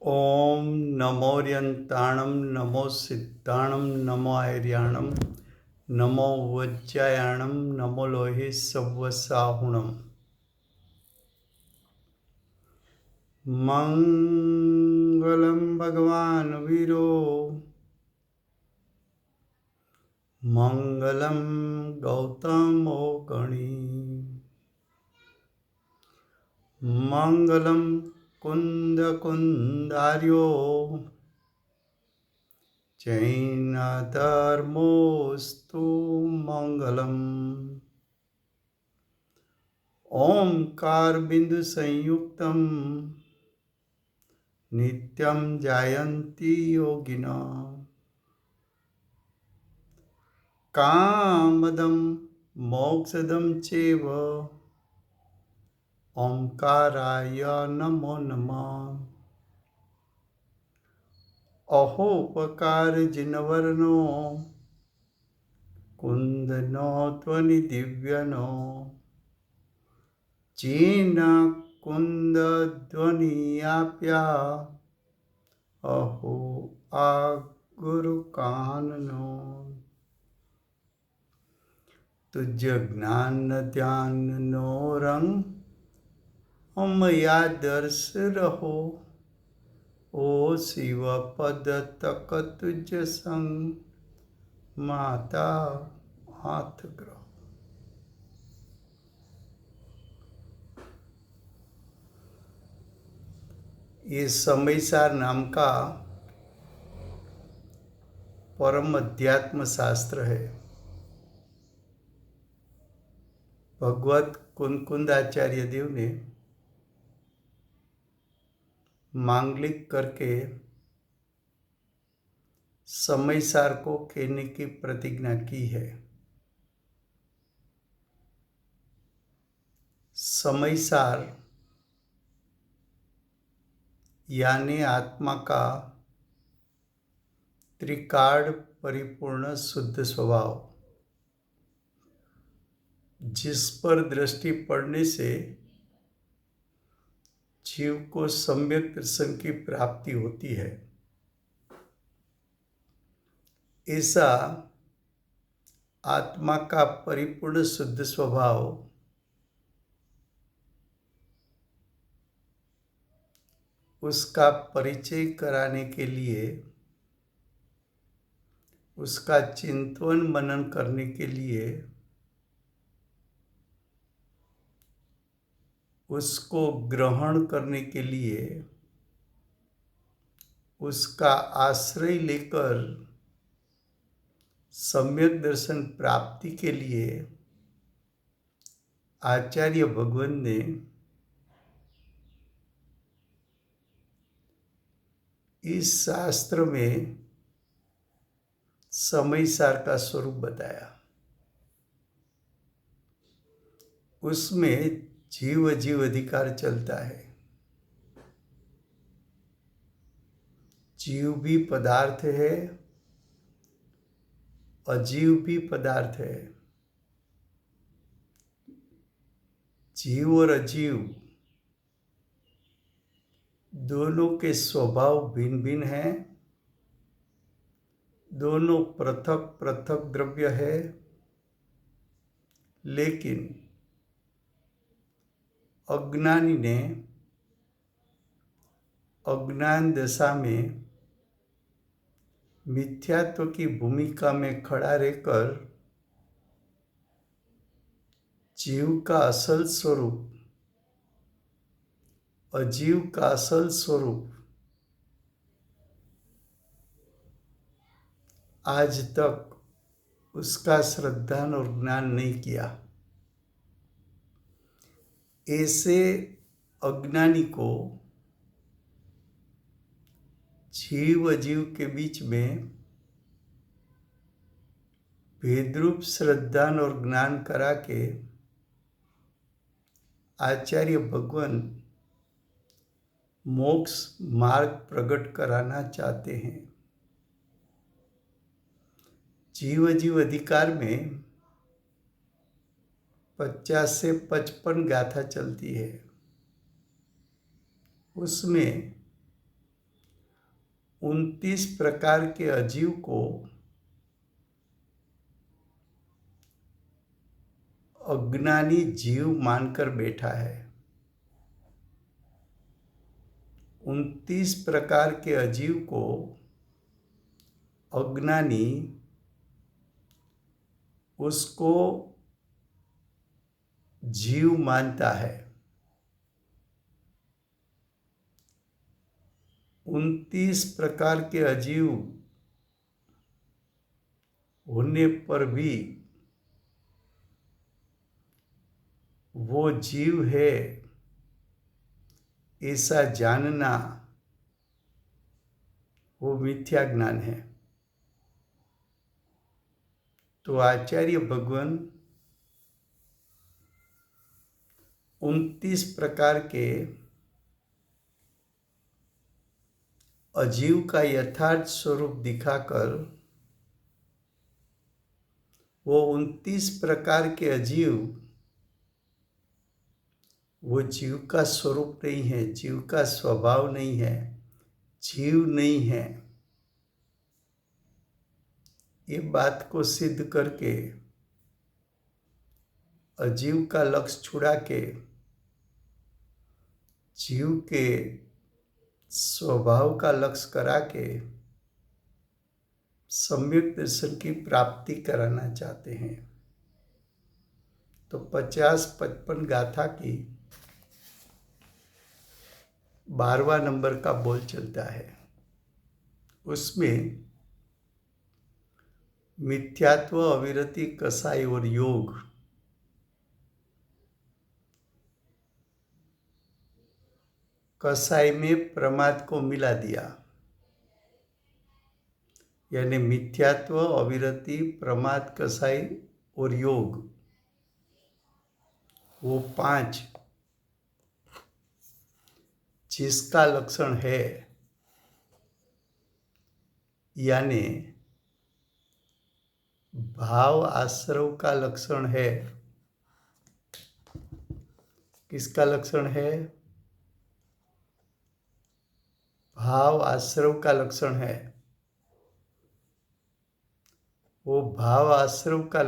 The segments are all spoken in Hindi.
ॐ नमोऽर्यन्ताणं नमो सिद्धाणं नमो आर्याणं नमो वज्रायाणं नमो लोहे सव्वसाहुणम्। मङ्गलं भगवान् वीरो मङ्गलं गौतमो गणी मङ्गलं कुन्दकुन्दार्यो जैनधर्मोऽस्तु मङ्गलम्। ओंकारबिन्दुसंयुक्तं नित्यं जायन्ति योगिनः कामदं मोक्षदं चैव ओंकाराय नमो नमः। अहोपकारजिनवर्णो कुन्दनो ध्वनिदिव्यनो चीन कुन्दध्वनियाप्या अहो आ गुरुकाननो। तुझ ज्ञान ध्यान नो रंग अमया दर्श रहो ओ शिव पद तक तुझ संग माता हाथ ग्रह। ये समयसार नाम का परम अध्यात्म शास्त्र है। भगवत कुंकुंदाचार्य देव ने मांगलिक करके समयसार को कहने की प्रतिज्ञा की है। समयसार यानी आत्मा का त्रिकाल परिपूर्ण शुद्ध स्वभाव, जिस पर दृष्टि पड़ने से जीव को सम्यक दर्शन की प्राप्ति होती है। ऐसा आत्मा का परिपूर्ण शुद्ध स्वभाव उसका परिचय कराने के लिए, उसका चिंतन मनन करने के लिए, उसको ग्रहण करने के लिए, उसका आश्रय लेकर सम्यक दर्शन प्राप्ति के लिए आचार्य भगवान ने इस शास्त्र में समयसार का स्वरूप बताया। उसमें जीव अजीव अधिकार चलता है। जीव भी पदार्थ है, अजीव भी पदार्थ है। जीव और अजीव दोनों के स्वभाव भिन्न भिन्न हैं। दोनों पृथक पृथक द्रव्य है, लेकिन अज्ञानी ने अज्ञान दशा में मिथ्यात्व की भूमिका में खड़ा रहकर जीव का असल स्वरूप, अजीव का असल स्वरूप आज तक उसका श्रद्धान और ज्ञान नहीं किया। ऐसे अज्ञानी को जीव अजीव के बीच में भेदरूप श्रद्धान और ज्ञान करा के आचार्य भगवान मोक्ष मार्ग प्रकट कराना चाहते हैं। जीव अजीव अधिकार में 50 से 55 गाथा चलती है। उसमें 29 प्रकार के अजीव को अज्ञानी जीव मानकर बैठा है। 29 प्रकार के अजीव को अज्ञानी उसको जीव मानता है। 29 प्रकार के अजीव होने पर भी वो जीव है ऐसा जानना वो मिथ्या ज्ञान है। तो आचार्य भगवान 29 प्रकार के अजीव का यथार्थ स्वरूप दिखाकर वो 29 प्रकार के अजीव वो जीव का स्वरूप नहीं है, जीव का स्वभाव नहीं है, जीव नहीं है, ये बात को सिद्ध करके अजीव का लक्ष्य छुड़ा के जीव के स्वभाव का लक्ष्य करा के सम्यक दर्शन की प्राप्ति कराना चाहते हैं। तो 50-55 गाथा की 12वां नंबर का बोल चलता है। उसमें मिथ्यात्व, अविरति, कसाई और योग कसाई में प्रमाद को मिला दिया, यानी मिथ्यात्व, अविरति, प्रमाद, कसाई और योग वो 5 जिसका लक्षण है, यानी भाव आश्रव का लक्षण है। किसका लक्षण है? भाव आश्रव का लक्षण है। वो भाव आश्रव का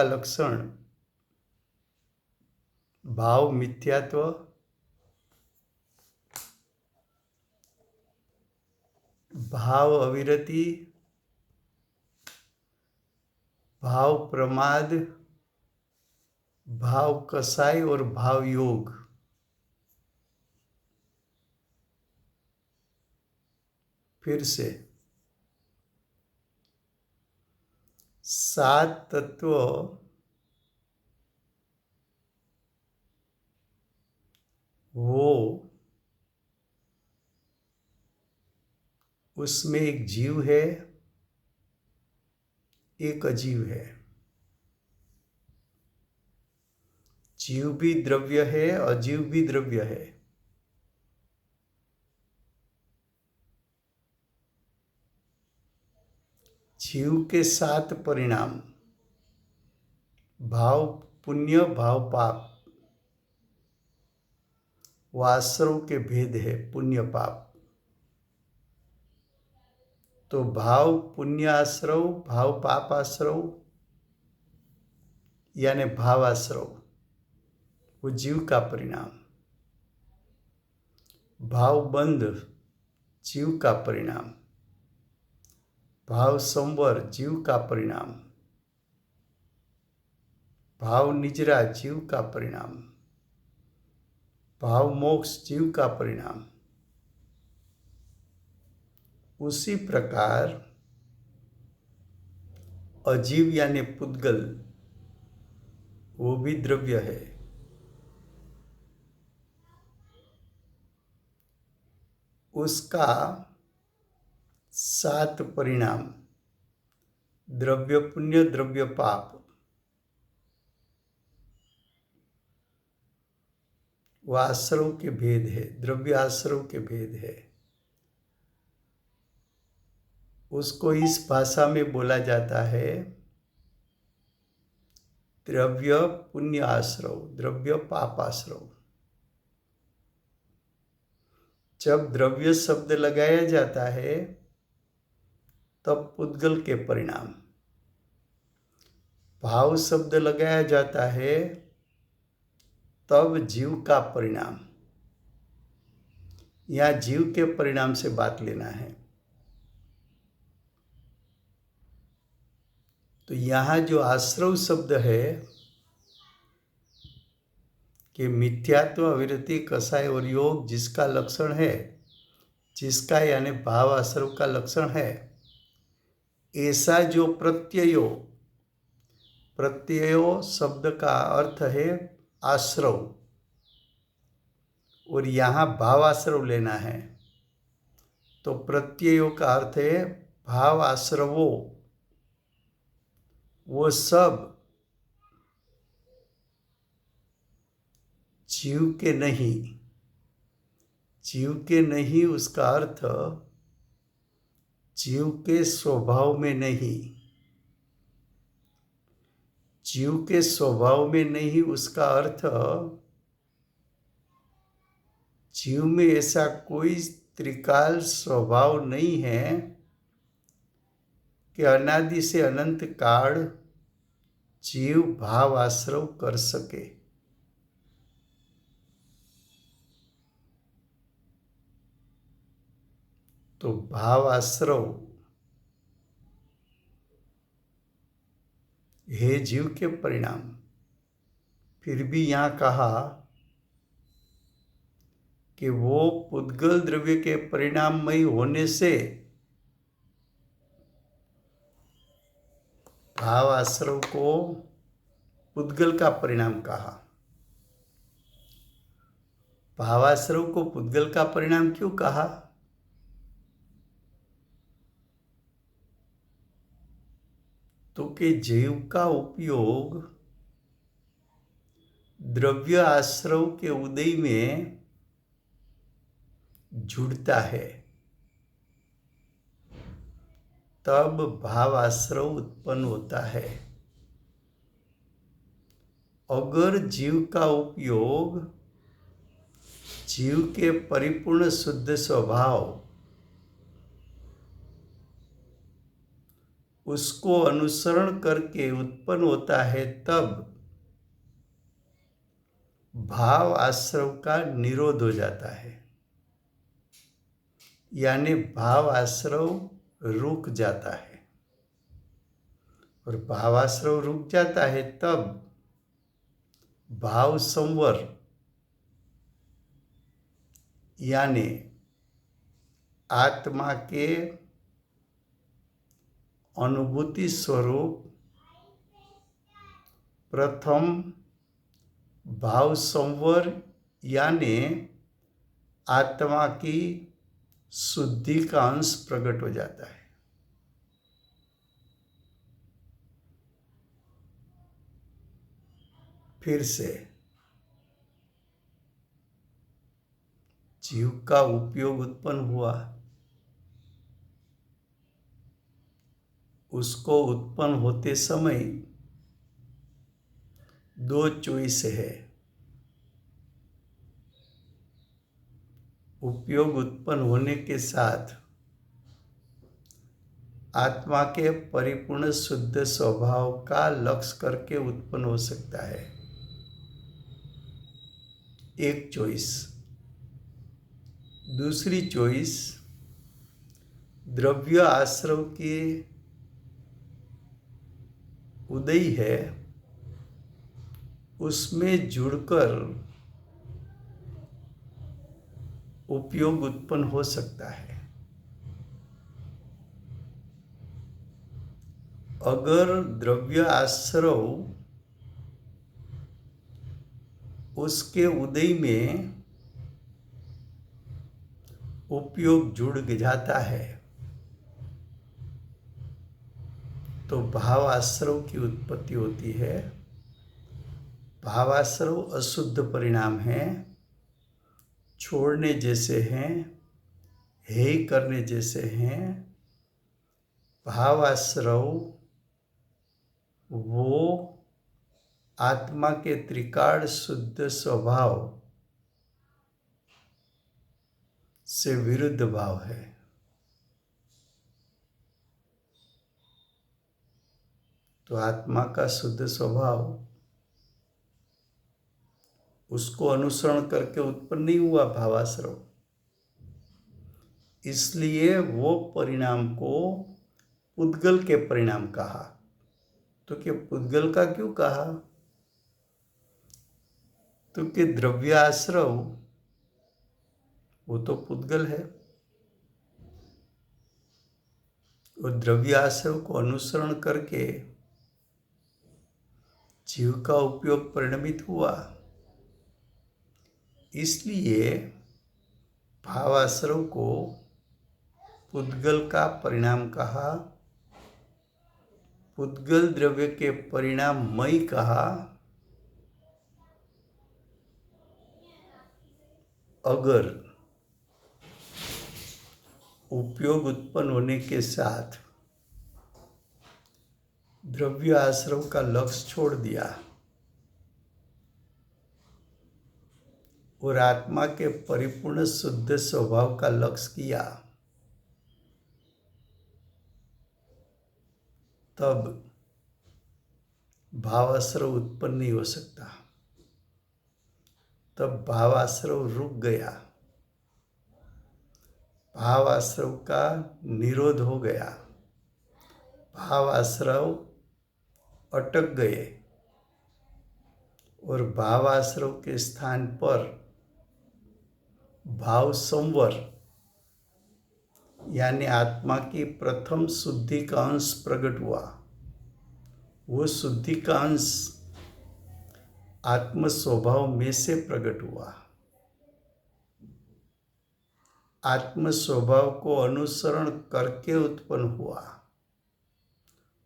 लक्षण भाव मिथ्यात्व, भाव अविरति, भाव प्रमाद, भाव कसाई और भाव योग। फिर से 7 तत्व वो उसमें एक जीव है, एक अजीव है। जीव भी द्रव्य है, अजीव भी द्रव्य है। जीव के 7 परिणाम, भाव पुण्य, भाव पाप, वो आश्रव के भेद है, पुण्य पाप। तो भाव पुण्य आश्रव, भाव पाप आश्रव यानी भाव आश्रव वो जीव का परिणाम, भाव बंध जीव का परिणाम, भाव संवर जीव का परिणाम, भाव निजरा जीव का परिणाम, भाव मोक्ष जीव का परिणाम। उसी प्रकार अजीव यानी पुद्गल वो भी द्रव्य है। उसका 7 परिणाम, द्रव्य पुण्य, द्रव्य पाप, वो आश्रव के भेद है, द्रव्य आश्रव के भेद है। उसको इस भाषा में बोला जाता है द्रव्य पुण्य आश्रव, द्रव्य पाप आश्रव। जब द्रव्य शब्द लगाया जाता है तब पुद्गल के परिणाम, भाव शब्द लगाया जाता है तब जीव का परिणाम। या जीव के परिणाम से बात लेना है। तो यहाँ जो आश्रव शब्द है कि मिथ्यात्व, अविरति, कषाय और योग जिसका लक्षण है, जिसका यानी भाव आश्रव का लक्षण है, ऐसा जो प्रत्ययो, प्रत्ययो शब्द का अर्थ है आश्रव, और यहाँ भाव आश्रव लेना है। तो प्रत्ययों का अर्थ है भाव आश्रवो, वो सब जीव के नहीं। जीव के नहीं उसका अर्थ जीव के स्वभाव में नहीं। जीव के स्वभाव में नहीं उसका अर्थ जीव में ऐसा कोई त्रिकाल स्वभाव नहीं है कि अनादि से अनंत काल जीव भाव आश्रव कर सके। तो भाव आश्रव है जीव के परिणाम। फिर भी यहाँ कहा कि वो पुद्गल द्रव्य के परिणाममय होने से भाव आश्रव को पुद्गल का परिणाम कहा। भावाश्रव को पुद्गल का परिणाम क्यों कहा? तो कि जीव का उपयोग द्रव्य आश्रव के उदय में जुड़ता है, तब भाव आश्रव उत्पन्न होता है। अगर जीव का उपयोग जीव के परिपूर्ण शुद्ध स्वभाव, उसको अनुसरण करके उत्पन्न होता है, तब भाव आश्रव का निरोध हो जाता है, यानी भाव आश्रव रुक जाता है। और भाव आश्रव रुक जाता है तब भाव संवर, यानी आत्मा के अनुभूति स्वरूप प्रथम भाव संवर, यानी आत्मा की शुद्धि का अंश प्रकट हो जाता है। फिर से जीव का उपयोग उत्पन्न हुआ, उसको उत्पन्न होते समय दो चॉइस है। उपयोग उत्पन्न होने के साथ आत्मा के परिपूर्ण शुद्ध स्वभाव का लक्ष्य करके उत्पन्न हो सकता है, एक चॉइस। दूसरी चॉइस द्रव्य आश्रव के उदय है, उसमें जुड़कर उपयोग उत्पन्न हो सकता है। अगर द्रव्य आश्रव उसके उदय में उपयोग जुड़ जाता है तो भाव आश्रव की उत्पत्ति होती है। भाव आश्रव अशुद्ध परिणाम है, छोड़ने जैसे हैं, हे करने जैसे हैं। भाव आश्रव वो आत्मा के त्रिकाल शुद्ध स्वभाव से विरुद्ध भाव है। तो आत्मा का शुद्ध स्वभाव उसको अनुसरण करके उत्पन्न नहीं हुआ भावाश्रव, इसलिए वो परिणाम को पुद्गल के परिणाम कहा। तो क्या पुद्गल का क्यों कहा? तो कि द्रव्याश्रव वो तो पुद्गल है, और द्रव्याश्रव को अनुसरण करके जीव का उपयोग परिणमित हुआ, इसलिए भावाश्रव को पुद्गल का परिणाम कहा, पुद्गल द्रव्य के परिणाम मय कहा। अगर उपयोग उत्पन्न होने के साथ द्रव्य आश्रव का लक्ष्य छोड़ दिया और आत्मा के परिपूर्ण शुद्ध स्वभाव का लक्ष्य किया, तब भावाश्रव उत्पन्न नहीं हो सकता। तब भावाश्रव रुक गया, भावाश्रव का निरोध हो गया, भावाश्रव अटक गए, और भावाश्रव के स्थान पर भाव संवर यानी आत्मा की प्रथम शुद्धि का अंश प्रकट हुआ। वो शुद्धि का अंश आत्म स्वभाव में से प्रकट हुआ। आत्म स्वभाव को अनुसरण करके उत्पन्न हुआ,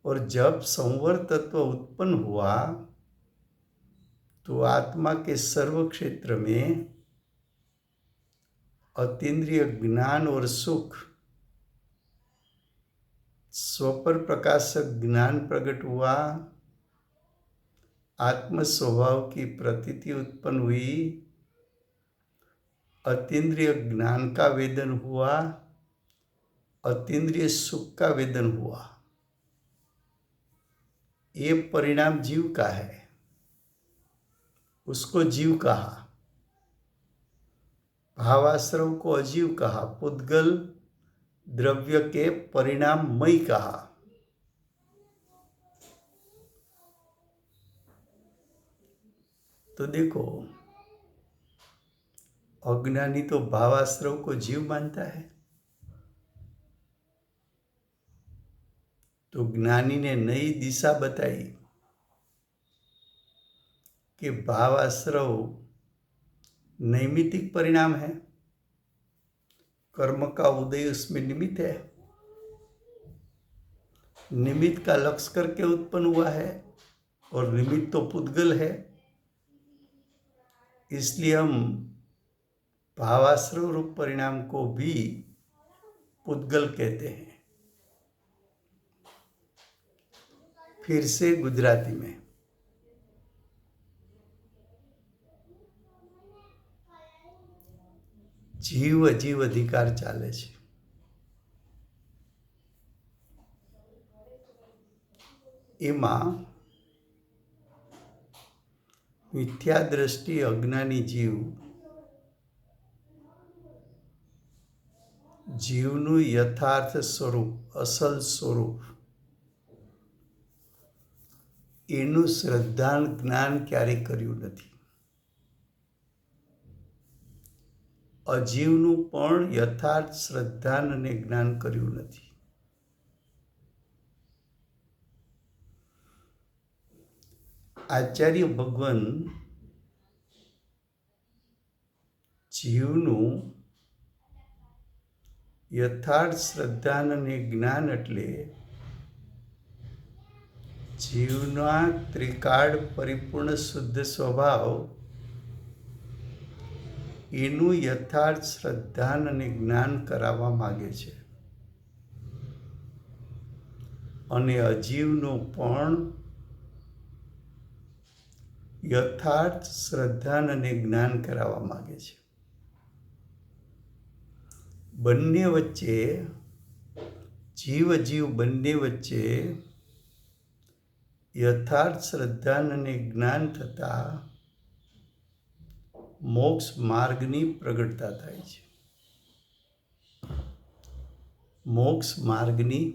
और जब संवर तत्व उत्पन्न हुआ तो आत्मा के सर्व क्षेत्र में अतीन्द्रिय ज्ञान और सुख, स्वपर प्रकाशक ज्ञान प्रकट हुआ, आत्म स्वभाव की प्रतीति उत्पन्न हुई, अतीन्द्रिय ज्ञान का वेदन हुआ, अतीन्द्रिय सुख का वेदन हुआ। ये परिणाम जीव का है, उसको जीव कहा। भावाश्रव को अजीव कहा, पुद्गल द्रव्य के परिणाम मय कहा। तो देखो, अज्ञानी तो भावाश्रव को जीव मानता है, तो ज्ञानी ने नई दिशा बताई कि भावाश्रव नैमित्तिक परिणाम है, कर्म का उदय उसमें निमित्त है, निमित्त का लक्ष्य करके उत्पन्न हुआ है, और निमित्त तो पुद्गल है, इसलिए हम भावाश्रव रूप परिणाम को भी पुद्गल कहते हैं। फिर से गुजराती में, जीव अजीव अधिकार चाले छे। एमां मिथ्या दृष्टि अज्ञानी जीवનું यथार्थ स्वरूप, असल स्वरूप, એનું શ્રદ્ધા જ્ઞાન ક્યારે કર્યું નથી। અજીવનું પણ યથાર્થ શ્રદ્ધા અને જ્ઞાન કર્યું નથી। આચાર્ય ભગવાન જીવનું यथार्थ श्रद्धा ने ज्ञान एटले जीवना त्रिकाल परिपूर्ण शुद्ध स्वभाव एनु यथार्थ श्रद्धा ने ज्ञान करावा मांगे छे। अने अजीवनो पण યથાર્થ શ્રદ્ધા અને જ્ઞાન કરાવવા માગે છે. બંને વચ્ચે જીવ બંને વચ્ચે યથાર્થ શ્રદ્ધા અને જ્ઞાન થતાં મોક્ષ માર્ગની પ્રગટતા થાય છે. મોક્ષ માર્ગની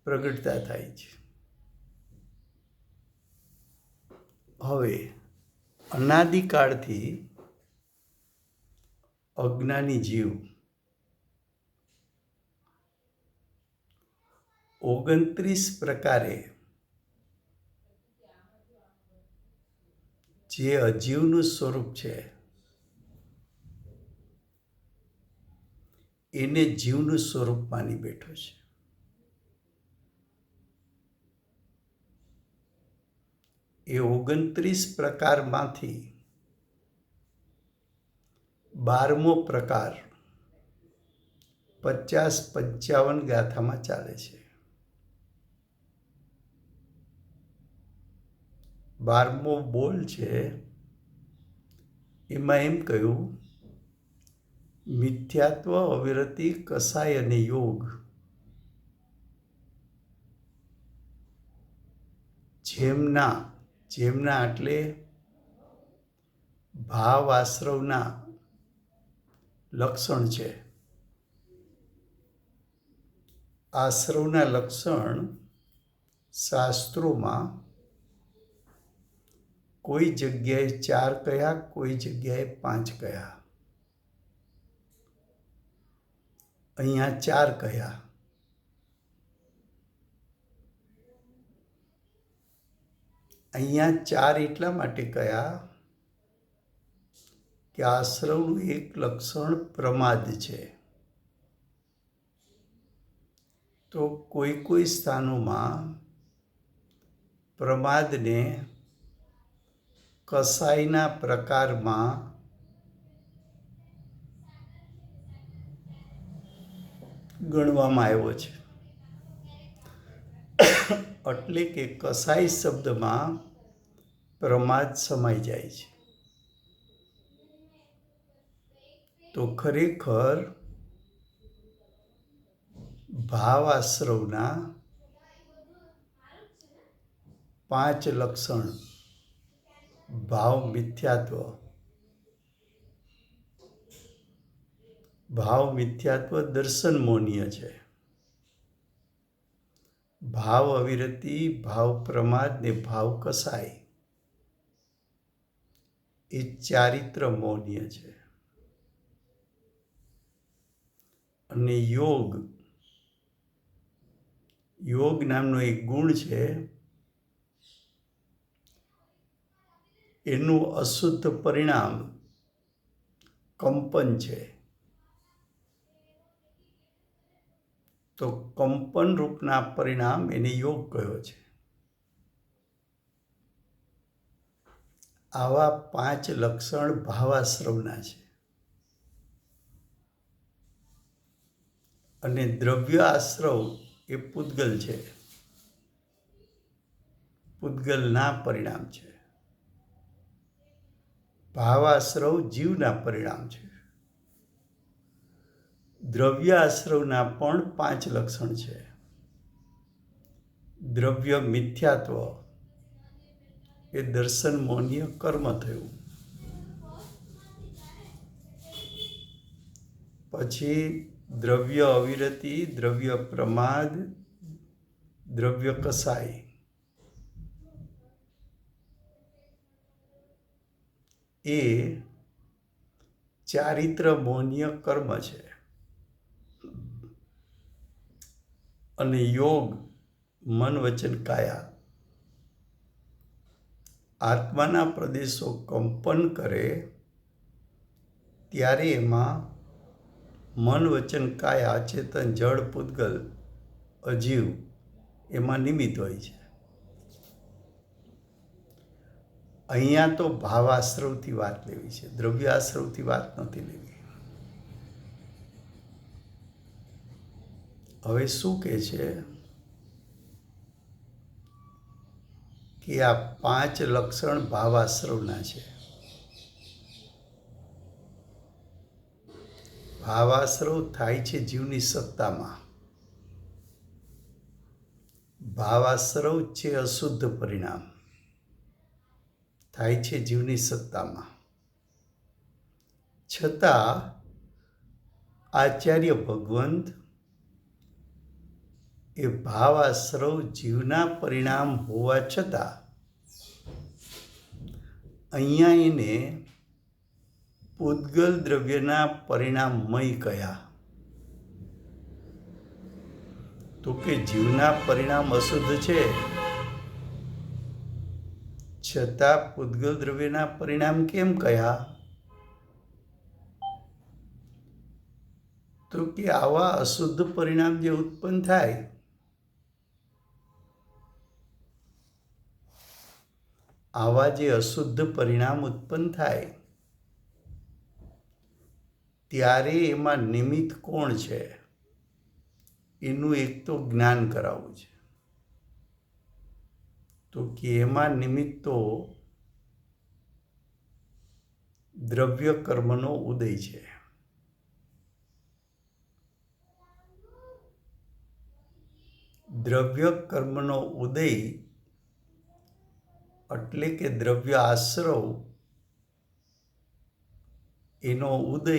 પ્રગટતા થાય છે. હવે અનાદિકાળથી અજ્ઞાની જીવ 29 પ્રકારે જે અજીવનું સ્વરૂપ છે એને જીવનું સ્વરૂપ માની બેઠો છે. એ 29 પ્રકારમાંથી 12મો પ્રકાર 50-55 ગાથામાં ચાલે છે. 12મો બોલ છે એમાં એમ કહ્યું, મિથ્યાત્વ, અવિરતિ, કસાય અને યોગ જેમના એટલે ભાવ આશ્રવના લક્ષણ છે. આશ્રવના લક્ષણ શાસ્ત્રોમાં કોઈ જગ્યાએ 4 કહ્યા, કોઈ જગ્યાએ 5 કહ્યા. અહીંયા 4 કહ્યા. અહીંયા 4 એટલા માટે કહ્યા કે આશ્રવનું એક લક્ષણ પ્રમાદ છે. તો કોઈ સ્થાનોમાં પ્રમાદને કસાયના પ્રકારમાં ગણવામાં આવ્યો છે. એટલે કે કસાય શબ્દમાં પ્રમાદ સમાઈ જાય છે. તો ખરેખર ભાવ આશ્રવના 5 લક્ષણ, ભાવ મિથ્યાત્વ, દર્શન મૌન્ય છે. ભાવ અવિરતિ, ભાવ પ્રમાદ ને ભાવ કસાય એ ચારિત્ર મૌન્ય છે. અને યોગ નામનો એક ગુણ છે, એનું અશુદ્ધ પરિણામ કંપન છે. તો કંપન રૂપના પરિણામ એને યોગ કહ્યો છે. આવા 5 લક્ષણ ભાવાશ્રવના છે. અને દ્રવ્ય આશ્રવ એ પૂતગલ છે, પૂતગલના પરિણામ છે. ભાવાશ્રવ જીવના પરિણામ છે. દ્રવ્ય આશ્રવના પણ 5 લક્ષણ છે. દ્રવ્ય મિથ્યાત્વ એ દર્શન મૌન્ય કર્મ થયું. પછી દ્રવ્ય અવિરતિ, દ્રવ્ય પ્રમાદ, દ્રવ્ય કસાય એ ચારિત્ર મૌન્ય કર્મ છે. અને યોગ મન વચન કાયા આત્માના પ્રદેશો કંપન કરે ત્યારે એમાં મન વચન કાયા, અચેતન, જળ, પૂતગલ, અજીવ એમાં નિમિત્ત હોય છે. અહીંયા તો ભાવાશ્રવથી વાત લેવી છે, દ્રવ્ય આશ્રવથી વાત નથી લેવી. હવે શું કહે છે કે આ 5 લક્ષણ ભાવાશ્રવના છે. ભાવાશ્રવ થાય છે જીવની સત્તામાં. ભાવાશ્રવ છે અશુદ્ધ પરિણામ, થાય છે જીવની સત્તામાં. છતાં આચાર્ય ભગવંત એ ભાવાશ્રવ જીવના પરિણામ હોવા છતાં અહીંયા એને પૂતગલ દ્રવ્યના પરિણામમય કહ્યા. તો કે જીવના પરિણામ અશુદ્ધ છે, છતાં પૂતગલ દ્રવ્યના પરિણામ કેમ કહ્યા? તો કે આવા અશુદ્ધ પરિણામ જે ઉત્પન્ન થાય, આવા જે અશુદ્ધ પરિણામ ઉત્પન્ન થાય ત્યારે એમાં નિમિત્ત કોણ છે એનું એક તો જ્ઞાન કરાવવું છે. તો કે એમાં નિમિત્તો દ્રવ્ય કર્મનો ઉદય છે. દ્રવ્ય કર્મનો ઉદય એટલે કે દ્રવ્ય આશ્રવ, એનો ઉદય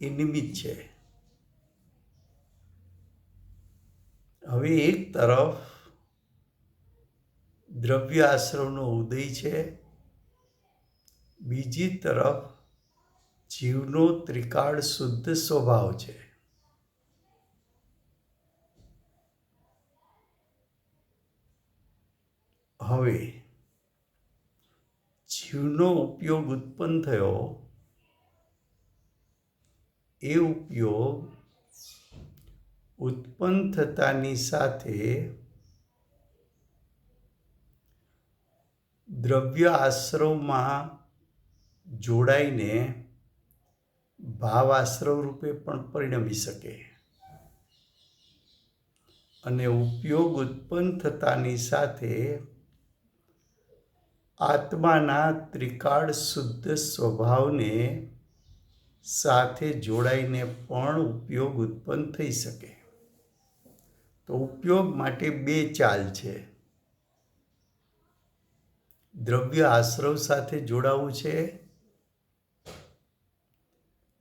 એ નિમિત્ત છે. હવે એક તરફ દ્રવ્ય આશ્રવનો ઉદય છે, બીજી તરફ જીવનો ત્રિકાળ શુદ્ધ સ્વભાવ છે. હવે જીવનો ઉપયોગ ઉત્પન્ન થયો, એ ઉપયોગ ઉત્પન્ન થતાની સાથે દ્રવ્ય આશ્રવમાં જોડાઈને ભાવાશ્રવ રૂપે પણ પરિણમી શકે. અને ઉપયોગ ઉત્પન્ન થતાની સાથે આત્માના ત્રિકાળ શુદ્ધ સ્વભાવને સાથે જોડાઈને પણ ઉપયોગ ઉત્પન્ન થઈ શકે. તો ઉપયોગ માટે બે ચાલ છે. દ્રવ્ય આશ્રવ સાથે જોડાવું છે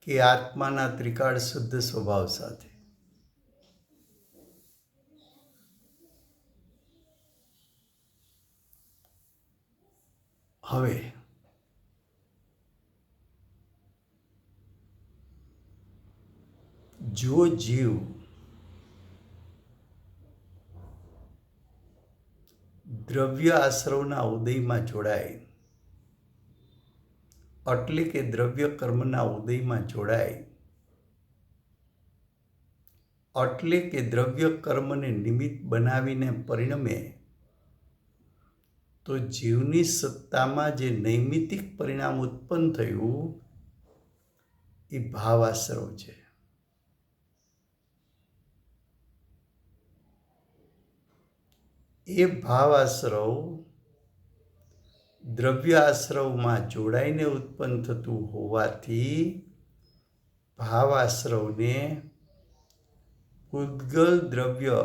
કે આત્માના ત્રિકાળ શુદ્ધ સ્વભાવ સાથે. હવે જો જીવ દ્રવ્ય આશ્રવના ઉદયમાં જોડાય, એટલે કે દ્રવ્ય કર્મના ઉદયમાં જોડાય, એટલે કે દ્રવ્ય કર્મને નિમિત્ત બનાવીને પરિણમે, તો જીવની સત્તામાં જે નૈમિત્તિક પરિણામ ઉત્પન્ન થયું એ ભાવાશ્રવ છે. એ ભાવાશ્રવ દ્રવ્ય આશ્રવમાં જોડાઈને ઉત્પન્ન થતું હોવાથી ભાવાશ્રવને પૂતગલ દ્રવ્ય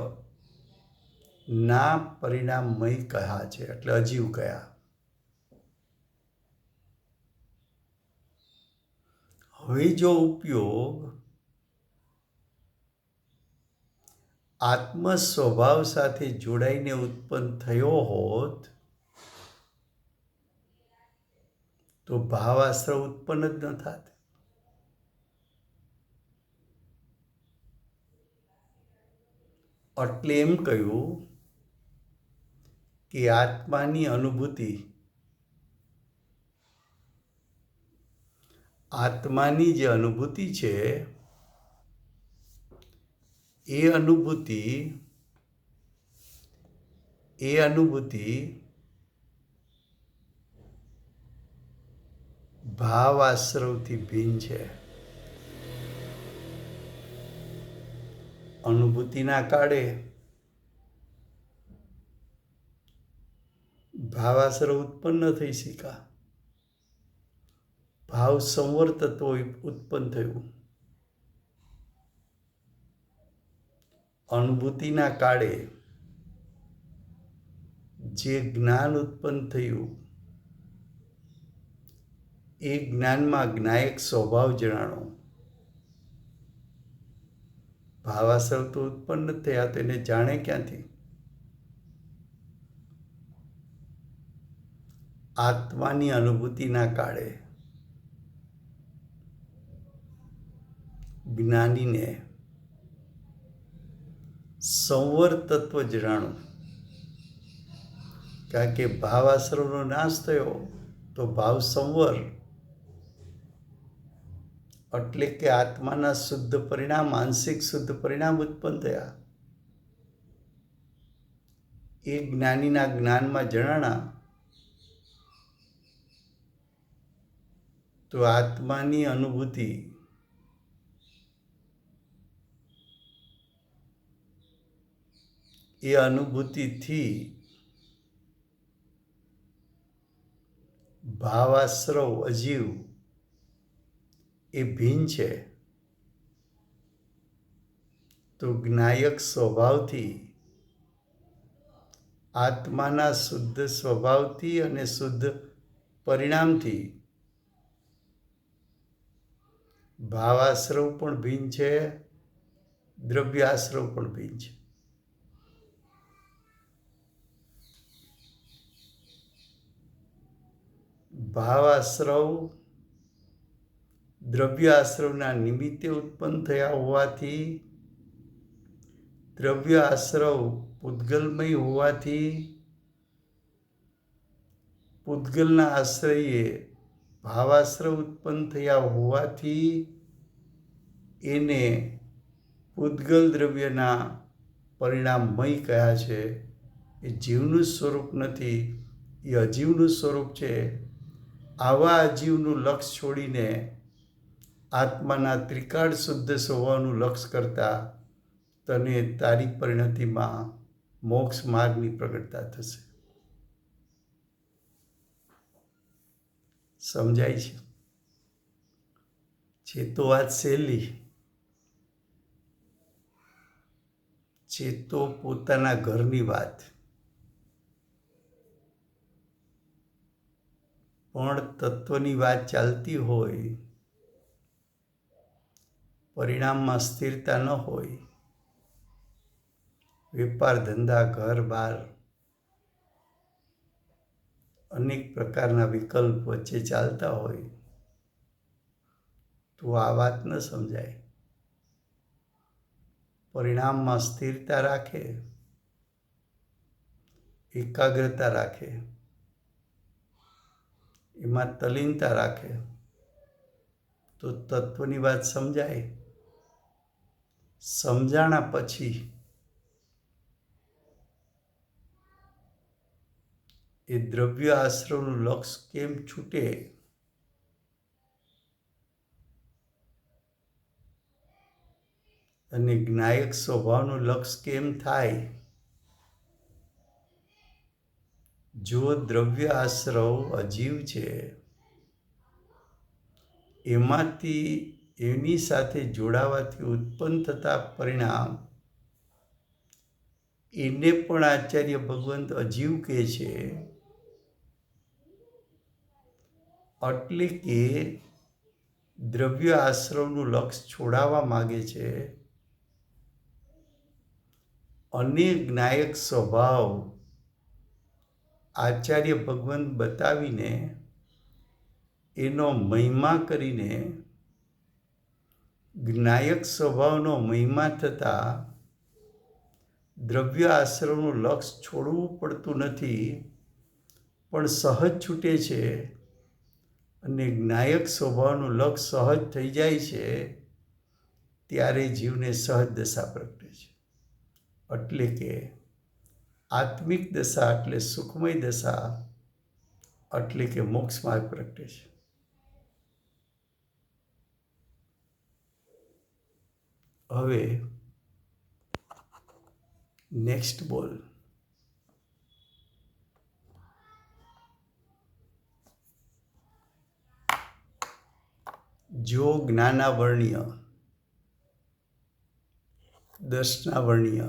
ના પરિણામમય કહ્યા છે, એટલે અજીવ કહ્યા. હવે જો ઉપયોગ આત્મ સ્વભાવ સાથે જોડાઈને ઉત્પન્ન થયો હોત તો ભાવાશ્રવ ઉત્પન્ન જ ન થાત. એટલે એમ કહ્યું કે આત્માની અનુભૂતિ, આત્માની જે અનુભૂતિ છે એ અનુભૂતિ ભાવાશ્રવથી ભિન્ન છે. અનુભૂતિના કાળે ભાવાશ્રય ઉત્પન્ન થઈ શક્યા, ભાવ સંવર તત્વો ઉત્પન્ન થયું. અનુભૂતિના કાળે જે જ્ઞાન ઉત્પન્ન થયું એ જ્ઞાનમાં જ્ઞાયક સ્વભાવ જણાણો. ભાવાશ્રય તો ઉત્પન્ન થયા તો એને જાણે ક્યાંથી? આત્માની અનુભૂતિના કાળે જ્ઞાનીને સંવર તત્વ જણાણું. કારણ કે ભાવાશ્રયનો નાશ થયો તો ભાવ સંવર એટલે કે આત્માના શુદ્ધ પરિણામ, આંશિક શુદ્ધ પરિણામ ઉત્પન્ન થયા. એ જ્ઞાનીના જ્ઞાનમાં જણાણા તો આત્માની અનુભૂતિ એ અનુભૂતિથી ભાવાશ્રય અજીવ એ ભિન્ન છે. તો જ્ઞાયક સ્વભાવથી, આત્માના શુદ્ધ સ્વભાવથી અને શુદ્ધ પરિણામથી ભાવાશ્રય પણ ભિન્ન છે, દ્રવ્યાશ્રય પણ ભિન્ન છે. ભાવાશ્રય દ્રવ્યાશ્રયના નિમિત્તે ઉત્પન્ન થયા હોવાથી, દ્રવ્યાશ્રય પૂતગલમય હોવાથી, પૂતગલના આશ્રયે ભાવાશ્રય ઉત્પન્ન થયા હોવાથી એને પૂતગલ દ્રવ્યના પરિણામમય કહ્યા છે. એ જીવનું સ્વરૂપ નથી, એ અજીવનું સ્વરૂપ છે. આવા અજીવનું લક્ષ છોડીને આત્માના ત્રિકાળ શુદ્ધ સ્વભાવનું લક્ષ કરતા તને તારી પરિણતિમાં મોક્ષ માર્ગની પ્રગટતા થશે. સમજાય છે? છે તો વાત સહેલી. છે તો પોતાના ઘરની વાત, પણ તત્વની વાત ચાલતી હોય, પરિણામમાં સ્થિરતા ન હોય, વેપાર ધંધા ઘર બાર અનેક પ્રકારના વિકલ્પ વચ્ચે ચાલતા હોય તો આ વાત ન સમજાય. પરિણામમાં સ્થિરતા રાખે, એકાગ્રતા રાખે, એમાં તલ્લીનતા રાખે તો તત્વની વાત સમજાય. સમજાણા પછી એ દ્રવ્ય આશ્રયનું લક્ષ કેમ છૂટે અને જ્ઞાયક સ્વભાવનું લક્ષ કેમ થાય? જો દ્રવ્ય આશ્રય અજીવ છે, એમાંથી એની સાથે જોડાવાથી ઉત્પન્ન થતા પરિણામ એને પણ આચાર્ય ભગવંત અજીવ કહે છે. એટલે કે દ્રવ્ય આશ્રયનું લક્ષ છોડાવવા માગે છે અને જ્ઞાયક સ્વભાવ આચાર્ય ભગવંત બતાવીને એનો મહિમા કરીને જ્ઞાયક સ્વભાવનો મહિમા થતા દ્રવ્ય આશ્રયનું લક્ષ છોડવું પડતું નથી, પણ સહજ છૂટે છે અને જ્ઞાયક સ્વભાવનું લક્ષ સહજ થઈ જાય છે. ત્યારે જીવને સહજ દશા પ્રગટે છે. એટલે કે આત્મિક દશા એટલે સુખમય દશા, એટલે કે મોક્ષ માર્ગ પ્રગટે છે. હવે નેક્સ્ટ બોલ. जो ज्ञानावर्णीय, दर्शनावर्णीय,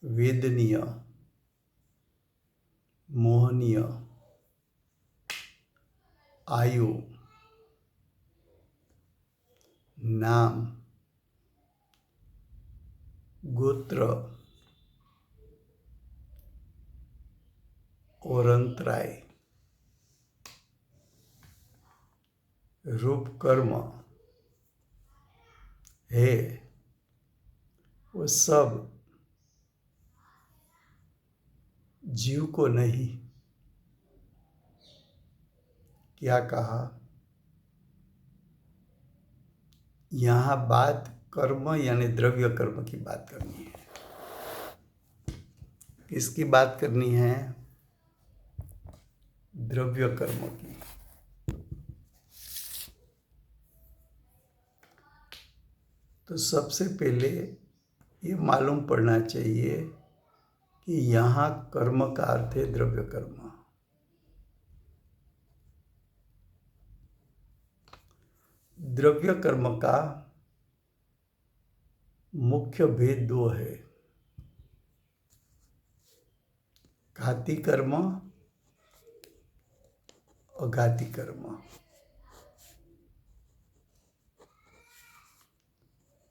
वेदनीय, मोहनीय, आयु, नाम, गोत्र और अंतराय, रूप कर्म है, वो सब जीव को नहीं। क्या कहा? यहाँ बात कर्म यानी द्रव्य कर्म की बात करनी है। किसकी बात करनी है? द्रव्य कर्म की। तो सबसे पहले ये मालूम पड़ना चाहिए कि यहाँ कर्म का अर्थ है द्रव्य कर्म। द्रव्य कर्म का मुख्य भेद दो है, घाती कर्म, अघाती कर्म।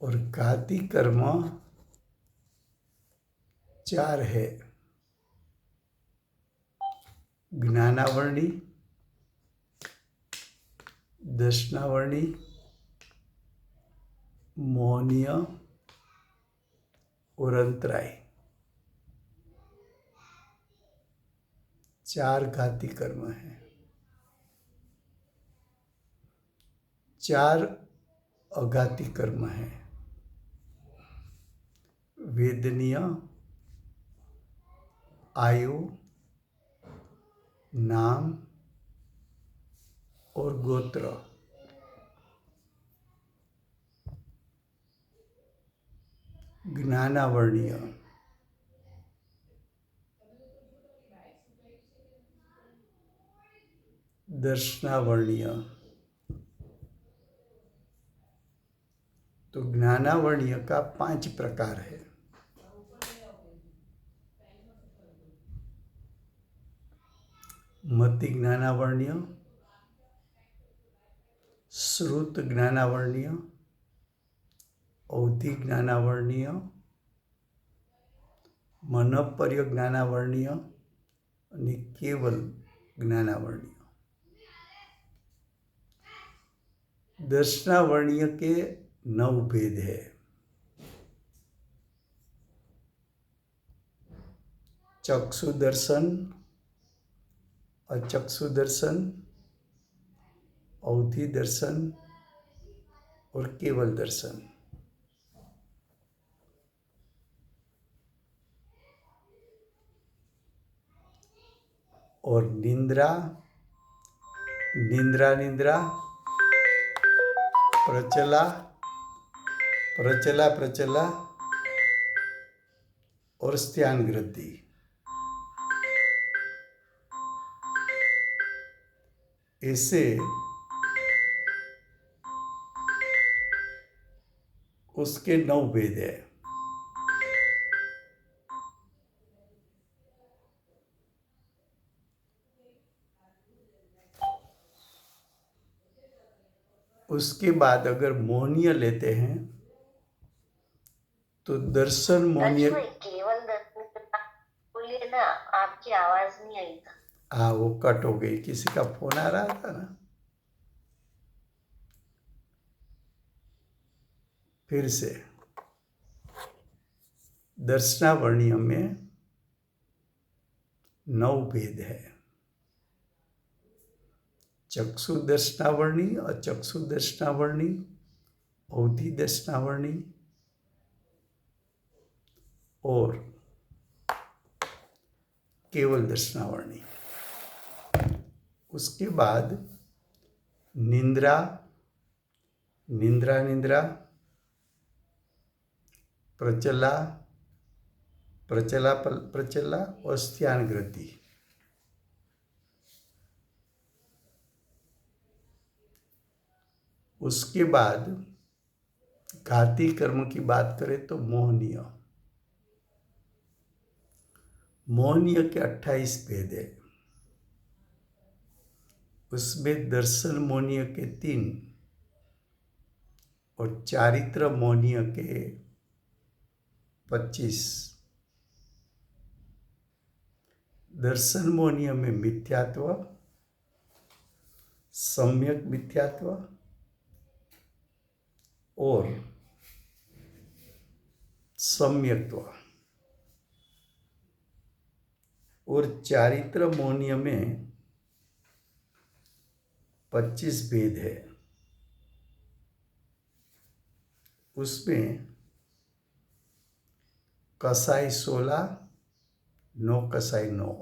और घाती कर्म 4 है, ज्ञानावर्णी, दर्शनावर्णी, मोहनीय और अंतराय। 4 घाती कर्म है। 4 अघाती कर्म है, वेदनीय, आयु, नाम और गोत्र। ज्ञानावर्णीय, दर्शनावर्णीय। तो ज्ञानावर्णीय का 5 प्रकार है। मति ज्ञानावर्णीय, श्रुत ज्ञानावर्णीय, अवधि ज्ञानावर्णीय, मनपर्य ज्ञानावर्णीय और केवल ज्ञानावर्णीय। दर्शनावर्णीय के 9 भेद है। चक्षु दर्शन, अचक्षु दर्शन, अवधि दर्शन और केवल दर्शन। और निंद्रा, निंद्रा निंद्रा, प्रचला, प्रचला प्रचला और स्त्यानग्रति। ऐसे उसके 9 भेद है। उसके बाद अगर मोहनीय लेते हैं तो दर्शन मोहनीय। केवल बोलिए ना, आपकी आवाज नहीं आई था। हाँ, वो कट हो गई, किसी का फोन आ रहा था ना। फिर से दर्शनावर्णीय में 9 भेद है। चक्षु दर्शनावर्णी, अचक्षु दर्शनावर्णी, अवधि दर्शनावर्णी और केवल दर्शनावर्णी। उसके बाद निंद्रा, निंद्रा निंद्रा, प्रचला, प्रचला प्रचला और स्त्यानग्रति। उसके बाद घाती कर्म की बात करें तो मोहनीय। मोहनीय के 28 भेद है। उसमें दर्शन मोहनीय के 3 और चारित्र मोहनीय के 25। दर्शन मोहनीय में मिथ्यात्व, सम्यक मिथ्यात्व और सम्यक्त्व, और चारित्र मोहनीय में 25 भेद है। उसमें कसाई 16, 9 कसाई 9।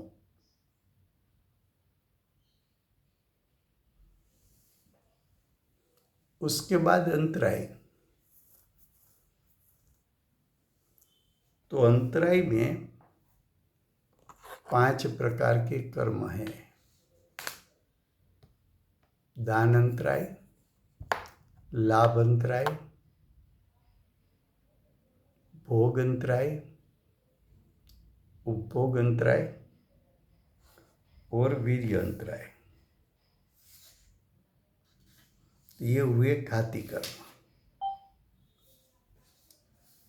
उसके बाद अंतराय। तो अंतराय में 5 प्रकार के कर्म हैं। दान अंतराय, लाभ अंतराय, भोग अंतराय, उपभोग अंतराय और वीर्य अंतराय। ये हुए घाती कर्म।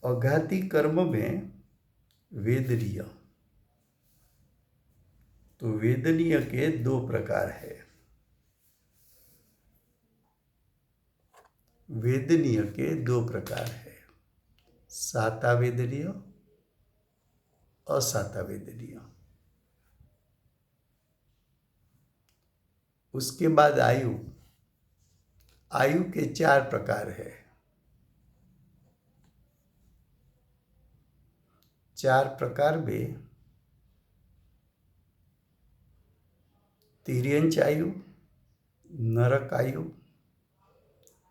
अघाती कर्म में वेदनीय। तो वेदनीय के 2 प्रकार है। वेदनीय के 2 प्रकार है, साता वेदनीय, असाता वेदनीय। उसके बाद आयु। आयु के 4 प्रकार है। 4 प्रकार में तिर्यंच आयु, नरक आयु,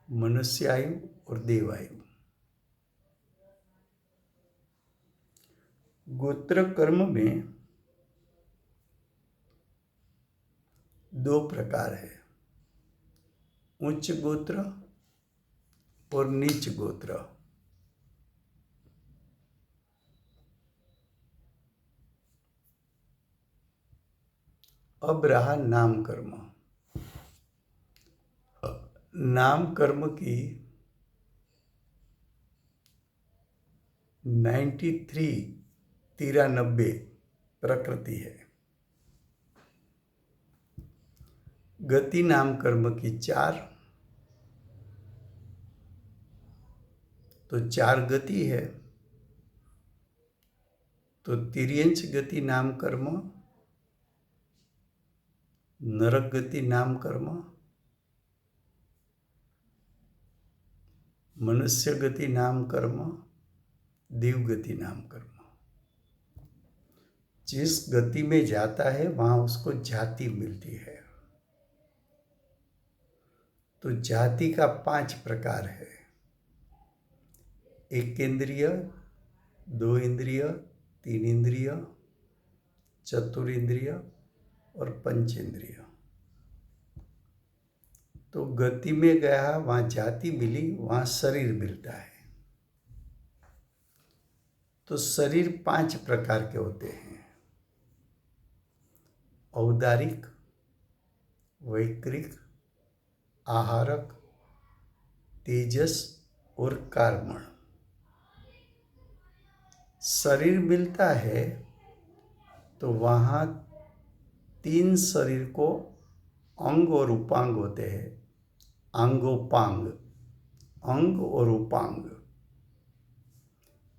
मनुष्य आयु और देव आयु। गोत्र कर्म में 2 प्रकार है, उच्च गोत्र और नीच गोत्र। अब रहा नाम कर्म। नाम कर्म की 93 प्रकृति है। गति नाम कर्म की 4। तो 4 गति है। तो तिर्यंच गति नाम कर्म, नरक गति नाम कर्म, मनुष्य गति नाम कर्म, देव गति नाम कर्म। जिस गति में जाता है वहां उसको जाति मिलती है। तो जाति का 5 प्रकार है, 1 इंद्रिय, 2 इंद्रिय, 3 इंद्रिय, चतुर्इंद्रिय और पंचेंद्रिय। तो गति में गया वहां जाति मिली, वहां शरीर मिलता है। तो शरीर 5 प्रकार के होते हैं, औदारिक, वैक्रिक, आहारक, तेजस और कार्मण। शरीर मिलता है तो वहाँ 3 शरीर को अंग और उपांग होते हैं, अंगोपांग, अंग और उपांग।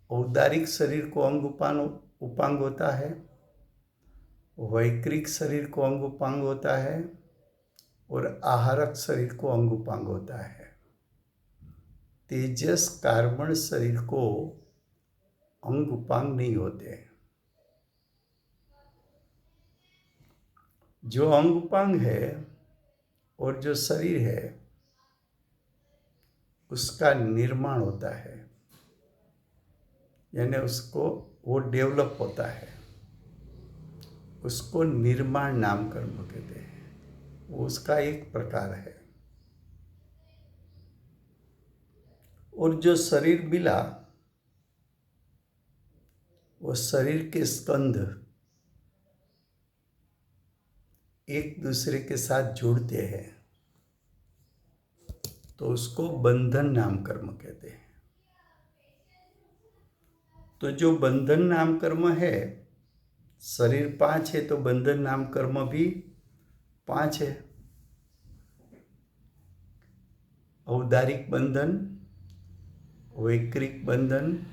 औदारिक शरीर को अंग उपांग होता है, वैक्रिक शरीर को अंग उपांग होता है और आहारक शरीर को अंग उपांग होता है। तेजस कार्बन शरीर को अंग उपांग नहीं होते। जो अंग उपांग है और जो शरीर है उसका निर्माण होता है, यानी उसको वो डेवलप होता है, उसको निर्माण नाम कर्म कहते हैं। वो उसका एक प्रकार है। और जो शरीर मिला वो शरीर के स्कंध एक दूसरे के साथ जुड़ते हैं तो उसको बंधन नाम कर्म कहते हैं। तो जो बंधन नाम कर्म है, शरीर 5 है तो बंधन नाम कर्म भी 5 है। औदारिक बंधन, वैक्रिक बंधन,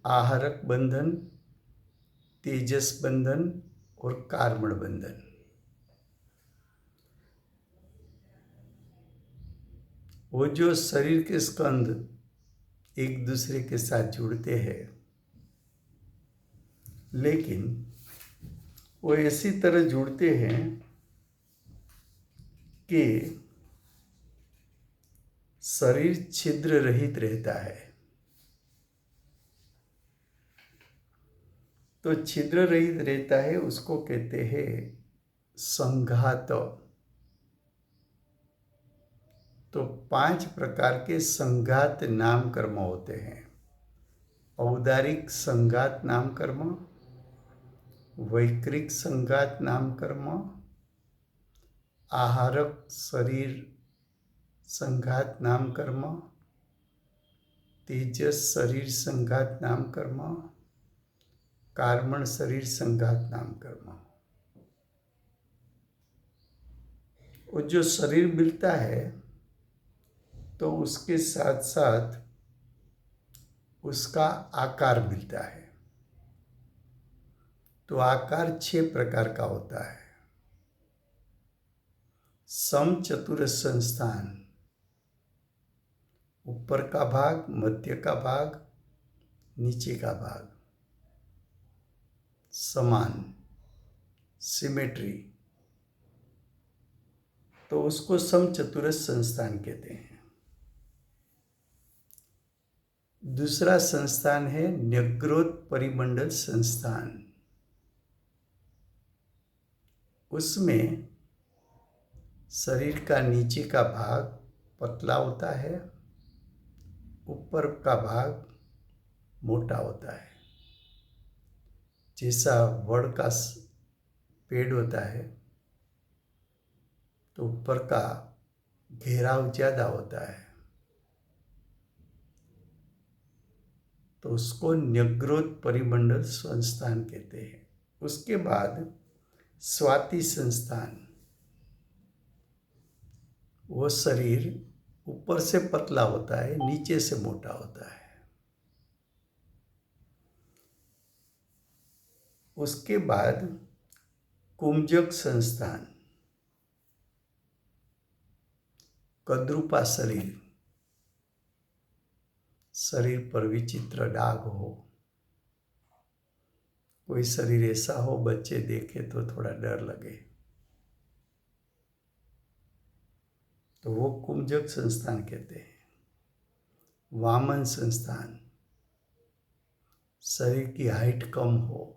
आहारक बंधन, तेजस बंधन और कार्मण बंधन। वो जो शरीर के स्कंध एक दूसरे के साथ जुड़ते हैं, लेकिन वो ऐसी तरह जुड़ते हैं कि शरीर छिद्र रहित रहता है। तो छिद्र रहित रहता है, उसको कहते हैं संघात। तो 5 प्रकार के संघात नाम कर्म होते हैं। औदारिक संघात नाम कर्म, वैक्रिक संघात नाम कर्म, आहारक शरीर संघात नाम कर्म, तेजस शरीर संघात नाम कर्म, कार्मण शरीर संघात नाम कर्म। और जो शरीर मिलता है तो उसके साथ साथ उसका आकार मिलता है। तो आकार 6 प्रकार का होता है। समचतुर संस्थान, ऊपर का भाग, मध्य का भाग, नीचे का भाग, समान, सिमेट्री, तो उसको समचतुर संस्थान कहते हैं। दूसरा संस्थान है न्यग्रोध परिमंडल संस्थान। उसमें शरीर का नीचे का भाग पतला होता है, ऊपर का भाग मोटा होता है। जैसा वड़ का पेड़ होता है तो ऊपर का घेराव ज़्यादा होता है, तो उसको न्यग्रोध परिमंडल संस्थान कहते हैं। उसके बाद स्वाति संस्थान, वो शरीर ऊपर से पतला होता है, नीचे से मोटा होता है। उसके बाद कुंजक संस्थान, कद्रूपा शरीर, शरीर पर विचित्र दाग हो, कोई शरीर ऐसा हो बच्चे देखे तो थोड़ा डर लगे, तो वो कुंजक संस्थान कहते हैं। वामन संस्थान, शरीर की हाइट कम हो,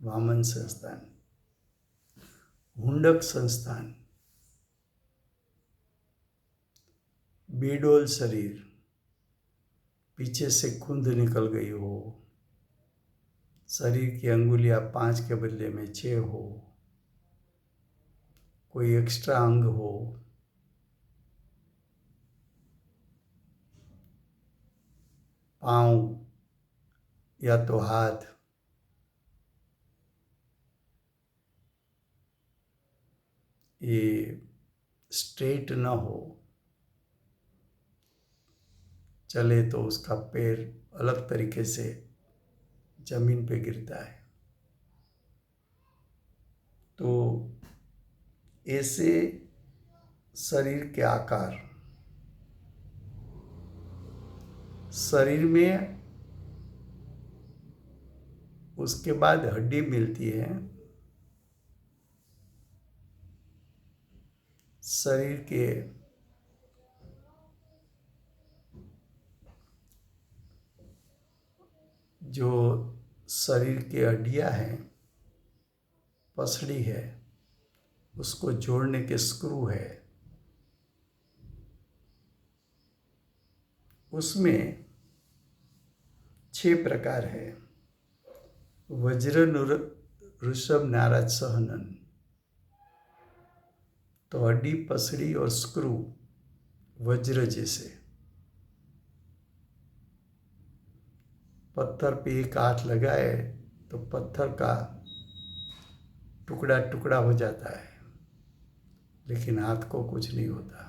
वामन संस्थान। हुंडक संस्थान, बेडोल शरीर, पीछे से खुंद निकल गई हो, शरीर की अंगुलियां 5 के बदले में 6 हो, कोई एक्स्ट्रा अंग हो, पाँव या तो हाथ, ये स्ट्रेट न हो, चले तो उसका पैर अलग तरीके से जमीन पे गिरता है। तो ऐसे शरीर के आकार, शरीर में उसके बाद हड्डी मिलती है। शरीर के जो शरीर की हड्डियां हैं, पसली है, उसको जोड़ने के स्क्रू है, उसमें 6 प्रकार है। वज्र ऋषभ नाराज सहनन, तो हड्डी पसड़ी और स्क्रू वज्र जैसे। पत्थर पे एक हाथ लगाए तो पत्थर का टुकड़ा टुकड़ा हो जाता है, लेकिन हाथ को कुछ नहीं होता।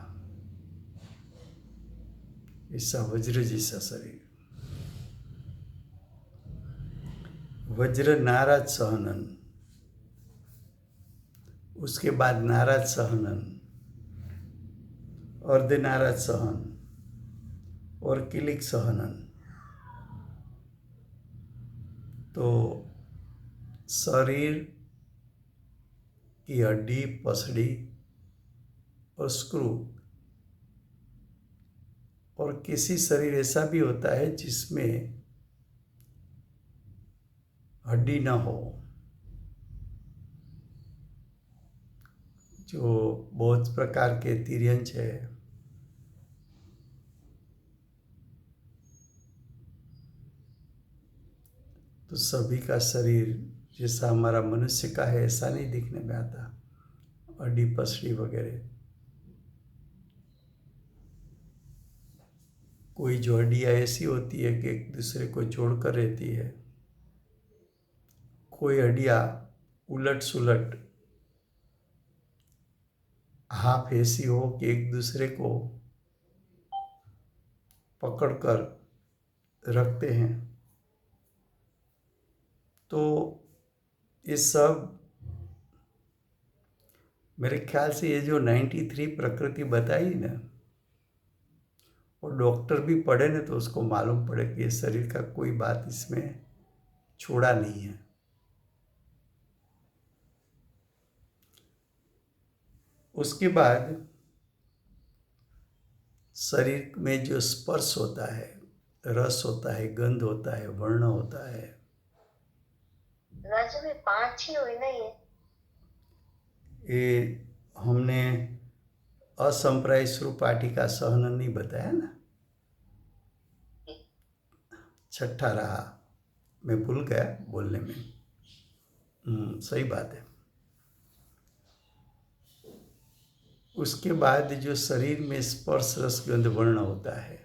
ऐसा वज्र जैसा शरीर। वज्र नाराज सहनन, उसके बाद नाराज सहनन, अर्ध नाराज सहन और किलिक सहनन। तो शरीर की हड्डी पसड़ी और स्क्रू, और किसी शरीर ऐसा भी होता है जिसमें हड्डी ना हो, जो बहुत प्रकार के तिर्यंच है। तो सभी का शरीर जैसा हमारा मनुष्य का है ऐसा नहीं दिखने में आता, हड्डी पसड़ी वगैरह। कोई जो हड्डियाँ ऐसी होती है कि एक दूसरे को जोड़ कर रहती है, कोई हड्डियाँ उलट सुलट हाफ ऐसी हो कि एक दूसरे को पकड़ कर रखते हैं। तो ये सब मेरे ख्याल से ये जो 93 प्रकृति बताई ना, और डॉक्टर भी पढ़े ना तो उसको मालूम पड़े कि ये शरीर का कोई बात इसमें छोड़ा नहीं है। उसके बाद शरीर में जो स्पर्श होता है, रस होता है, गंध होता है, वर्ण होता है। राजू में 5 ही हुई ना ये हमने असंप्राय स्वरूपाटी का सहनन नहीं बताया ना, छठा रहा, मैं भूल गया बोलने में। सही बात है। उसके बाद जो शरीर में स्पर्श रस गंध वर्ण होता है,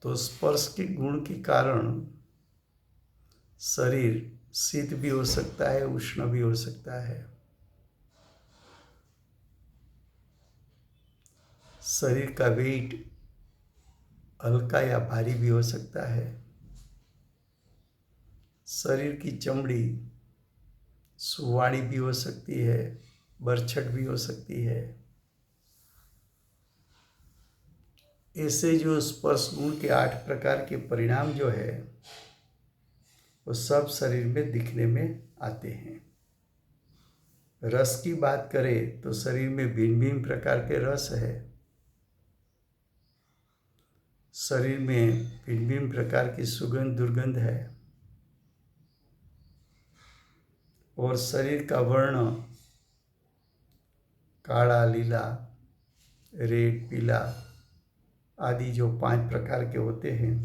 तो स्पर्श के गुण के कारण शरीर शीत भी हो सकता है, उष्ण भी हो सकता है। शरीर का वेट हल्का या भारी भी हो सकता है। शरीर की चमड़ी सुवाड़ी भी हो सकती है, बरछट भी हो सकती है। ऐसे जो स्पर्श गुण के 8 प्रकार के परिणाम जो है वो सब शरीर में दिखने में आते हैं। रस की बात करें तो शरीर में भिन्न भिन्न प्रकार के रस है। शरीर में भिन्न भिन्न प्रकार की सुगंध दुर्गंध है। और शरीर का वर्ण काला, लीला, रेड, पीला आदि जो 5 प्रकार के होते हैं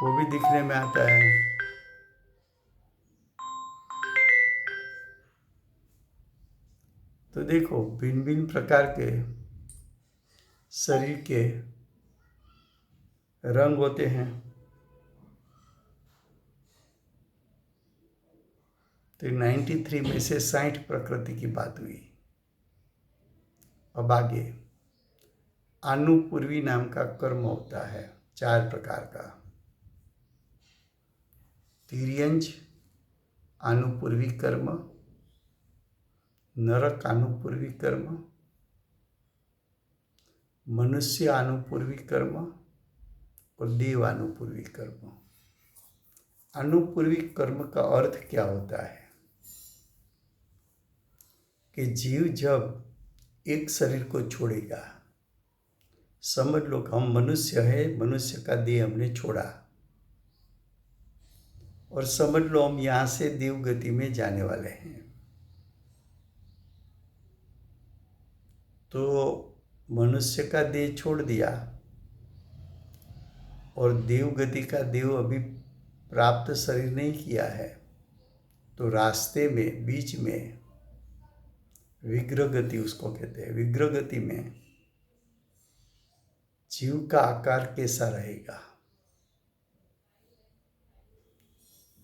वो भी दिखने में आता है। तो देखो भिन्न भिन्न प्रकार के शरीर के रंग होते हैं। तो 93 में से 60 प्रकृति की बात हुई। अब आगे अनुपूर्वी नाम का कर्म होता है 4 प्रकार का। तिर्यंच अनुपूर्वी कर्म, नरक अनुपूर्वी कर्म, मनुष्य अनुपूर्वी कर्म और देव अनुपूर्वी कर्म। अनुपूर्वी कर्म का अर्थ क्या होता है कि जीव जब एक शरीर को छोड़ेगा, समझ लो कि हम मनुष्य है, मनुष्य का देह हमने छोड़ा, और समझ लो हम यहाँ से देव गति में जाने वाले हैं। तो मनुष्य का देह छोड़ दिया और देव गति का देव अभी प्राप्त शरीर नहीं किया है, तो रास्ते में बीच में विग्रह गति उसको कहते हैं। विग्रह गति में जीव का आकार कैसा रहेगा?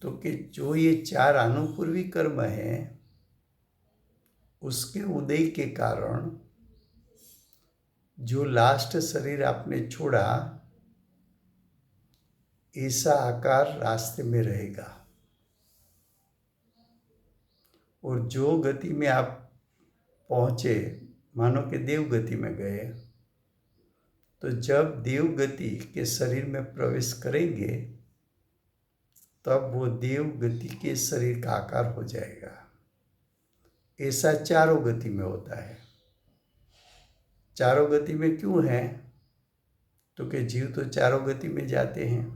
तो कि जो ये 4 अनुपूर्वी कर्म है उसके उदय के कारण जो लास्ट शरीर आपने छोड़ा ऐसा आकार रास्ते में रहेगा। और जो गति में आप पहुँचे, मानो कि देव गति में गए, तो जब देव गति के शरीर में प्रवेश करेंगे तब वो देव गति के शरीर का आकार हो जाएगा। ऐसा चारों गति में होता है। चारों गति में क्यों है? तो कि जीव तो चारों गति में जाते हैं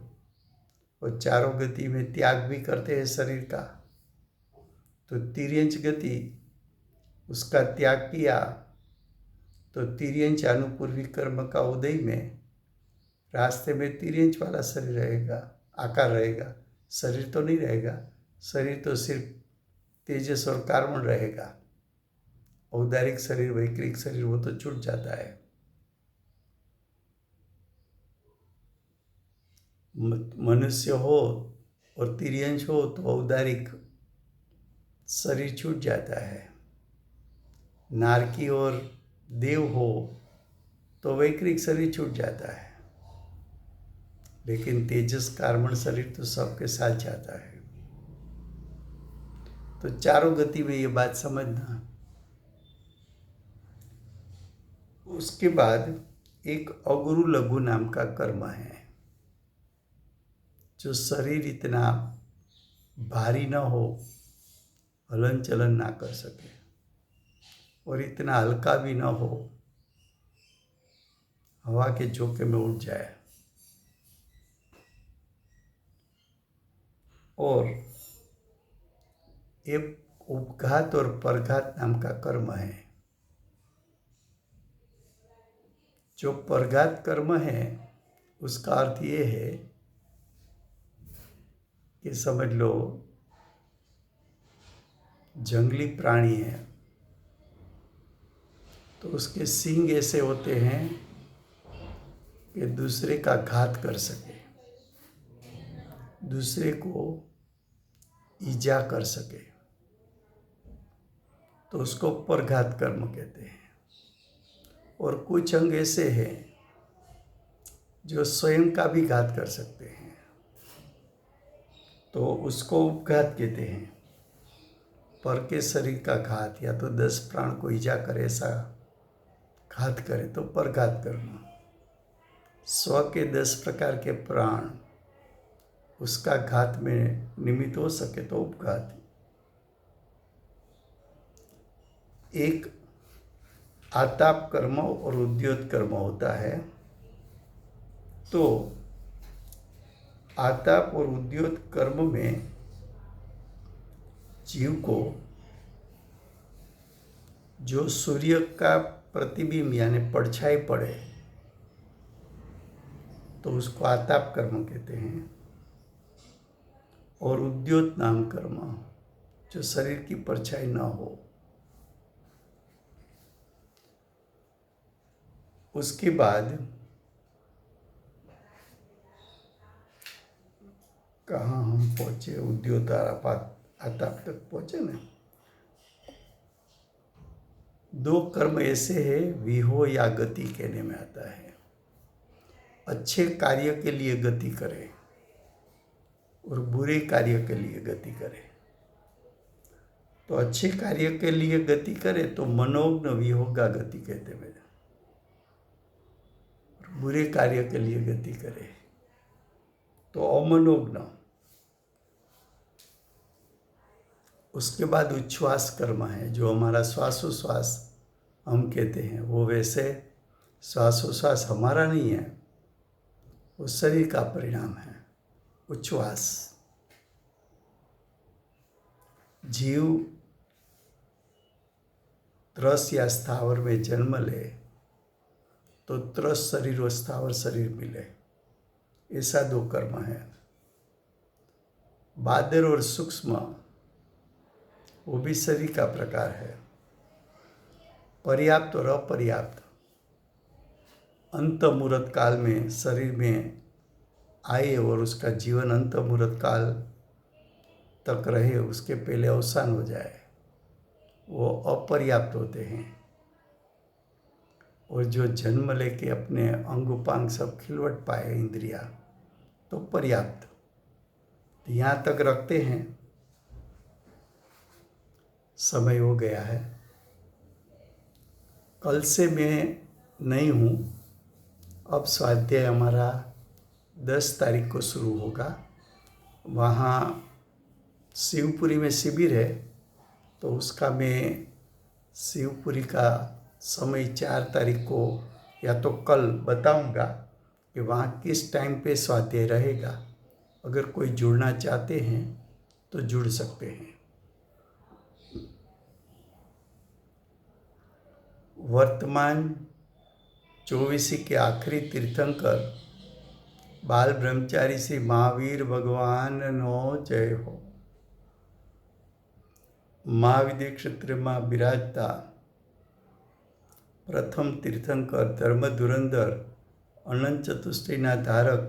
और चारों गति में त्याग भी करते हैं शरीर का। तो तिर्यंच गति उसका त्याग किया तो तिर्यंच अनुपूर्वी कर्म का उदय में रास्ते में तिर्यंच वाला शरीर रहेगा, आकार रहेगा। शरीर तो नहीं रहेगा, शरीर तो सिर्फ तेजस और कार्बन रहेगा। औदारिक शरीर, वैक्रिक शरीर वो तो छूट जाता है। मनुष्य हो और तिर्यंच हो तो औदारिक शरीर छूट जाता है। नारकी और देव हो तो वैक्रिक शरीर छूट जाता है, लेकिन तेजस कार्बन शरीर तो सबके साथ जाता है। तो चारों गति में ये बात समझना। उसके बाद एक अगुरु लघु नाम का कर्म है, जो शरीर इतना भारी न हो, हलन चलन ना कर सके, और इतना हल्का भी न हो, हवा के झोंके में उड़ जाए। और एक उपघात और परघात नाम का कर्म है। जो परघात कर्म है उसका अर्थ ये है कि समझ लो जंगली प्राणी है तो उसके सींग ऐसे होते हैं कि दूसरे का घात कर सके, दूसरे को ईजा कर सके, तो उसको परघात कर्म कहते हैं। और कुछ अंग ऐसे हैं जो स्वयं का भी घात कर सकते हैं, तो उसको उपघात कहते हैं। पर के शरीर का घात, या तो 10 प्राण को ईजा करे, ऐसा घात करे तो परघात कर्म। स्व के 10 प्रकार के प्राण उसका घात में निमित्त हो सके तो उपघात। एक आताप कर्म और उद्योत कर्म होता है। तो आताप और उद्योत कर्म में जीव को जो सूर्य का प्रतिबिंब यानी परछाई पड़े तो उसको आताप कर्म कहते हैं। और उद्योत नाम कर्म, जो शरीर की परछाई न हो। उसके बाद कहाँ हम पहुँचे? उद्योत आताप तक पहुँचे ना। 2 कर्म ऐसे है विहो या गति कहने में आता है। अच्छे कार्य के लिए गति करे और बुरे कार्य के लिए गति करे। तो अच्छे कार्य के लिए गति करे तो मनोज्ञ विहोगा गति कहते हैं। बुरे कार्य के लिए गति करे तो अमनोज्ञ। उसके बाद उच्छ्वास कर्म है, जो हमारा श्वासोश्वास हम कहते हैं। वो वैसे श्वासोश्वास हमारा नहीं है, वो शरीर का परिणाम है। उच्छ्वास जीव त्रस या स्थावर में जन्म ले तो त्रस शरीर व स्थावर शरीर मिले, ऐसा 2 कर्म है। बादर और सूक्ष्म वो भी शरीर का प्रकार है। पर्याप्त और अपर्याप्त अंत मुहूर्त काल में शरीर में आए और उसका जीवन अंत मुहूर्त काल तक रहे, उसके पहले अवसान हो जाए, वो अपर्याप्त होते हैं। और जो जन्म लेके अपने अंग उपांग सब खिलवट पाए इंद्रिया, तो पर्याप्त, यहाँ तक रखते हैं। समय हो गया है। कल से मैं नहीं हूँ। अब स्वाध्याय हमारा 10 तारीख को शुरू होगा। वहाँ शिवपुरी में शिविर है, तो उसका मैं शिवपुरी का समय 4 तारीख को या तो कल बताऊंगा कि वहाँ किस टाइम पे स्वाध्याय रहेगा। अगर कोई जुड़ना चाहते हैं तो जुड़ सकते हैं। वर्तमान 24 के आखिरी तीर्थंकर बाल ब्रह्मचारी श्री महावीर भगवान नो जय हो। महाविद्य क्षेत्र में बिराजता प्रथम तीर्थंकर धर्म धुरंधर अनंत चतुष्टयना धारक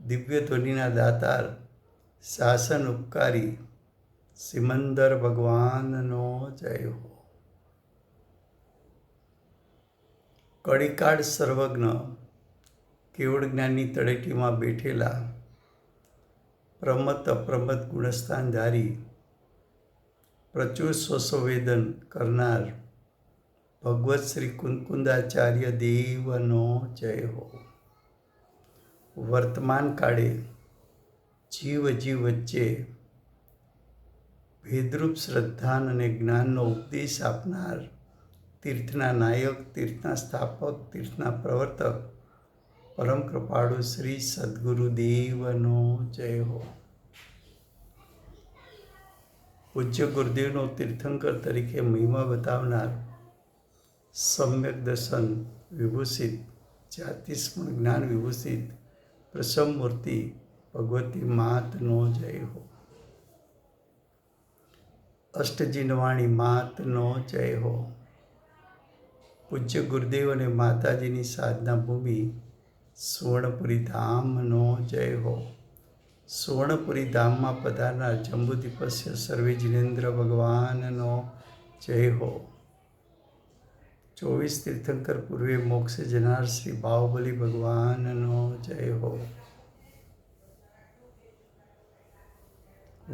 दिव्य ध्वनिना दातार शासन उपकारी सिमंदर भगवान नो जय हो। कड़ीकाળ सर्वज्ञ केवળ જ્ઞાનની તળેટીમાં બેઠેલા પ્રમત અપ્રમત ગુણસ્થાનધારી પ્રચુર સ્વસંવેદન કરનાર ભગવત શ્રી કુંકુંદાચાર્ય દેવનો જય હો। વર્તમાન કાળે જીવ વચ્ચે ભેદરૂપ શ્રદ્ધાન અને જ્ઞાનનો ઉપદેશ આપનાર तीर्थना नायक, तीर्थना स्थापक, तीर्थना प्रवर्तक परम कृपाळु श्री सद्गुरुदेवनो जय हो। पूज्य गुरुदेवनो तीर्थंकर तरीके महिमा बतावनार सम्यक दर्शन विभूषित जातिस्मरण ज्ञान विभूषित प्रसम मूर्ति भगवती मातनो जय हो। अष्टजिनवाणी मातनो जय हो। पूज्य गुरुदेव ने माताजी की साधना भूमि सुवर्णपुरी धामनो जय हो। सुवर्णपुरी धाम में पधारनार जम्बूद्वीपस्य सर्वे जिनेन्द्र भगवाननो जय हो। 24 तीर्थंकर पूर्वे मोक्ष जनार श्री बाहुबली भगवाननो जय हो।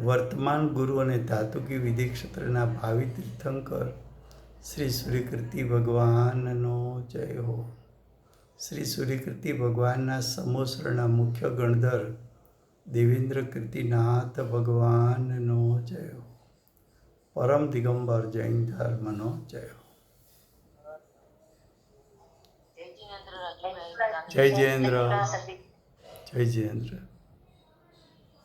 वर्तमान गुरु और धातु की विधि क्षेत्रना भावी तीर्थंकर श्री सूर्यकीर्ति भगवाननो जय हो। श्री सूर्यकीर्ति भगवानना समोसरना मुख्य गणधर देवेंद्र कीर्तिनाथ भगवाननो जय हो। परम दिगंबर जैन धर्मनो जय हो। जय जयेंद्र। जय जयेंद्र।